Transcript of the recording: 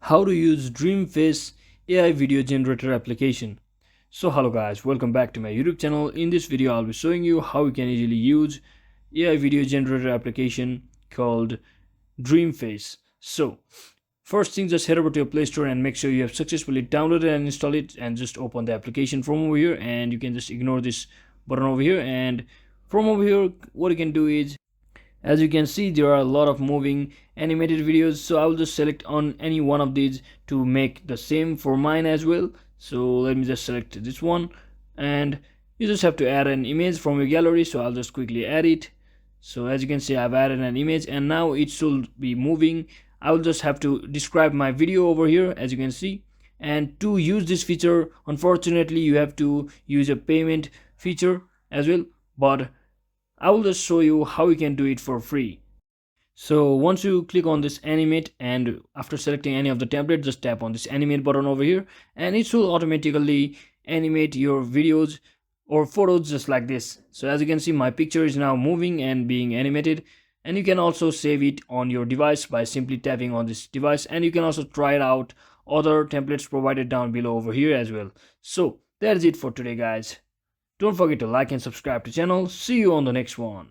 how to use Dreamface AI video generator application. So hello guys, welcome back to my YouTube channel. In this video I'll be showing you how you can easily use AI video generator application called Dreamface. So first thing, just head over to your Play Store and make sure you have successfully downloaded and installed it, and just open the application from over here, and you can just ignore this button over here. And from over here what you can do is, as you can see, there are a lot of moving animated videos, so I will just select on any one of these to make the same for mine as well. So let me just select this one, and you just have to add an image from your gallery. So I'll just quickly add it. So as you can see, I've added an image and now it should be moving. I will just have to describe my video over here, as you can see. And to use this feature, unfortunately you have to use a payment feature as well, but I will just show you how you can do it for free. So once you click on this animate, and after selecting any of the template, just tap on this animate button over here, and it will automatically animate your videos or photos just like this. So as you can see, my picture is now moving and being animated, and you can also save it on your device by simply tapping on this device, and you can also try it out other templates provided down below over here as well. So that is it for today guys. Don't forget to like and subscribe to the channel. See you on the next one.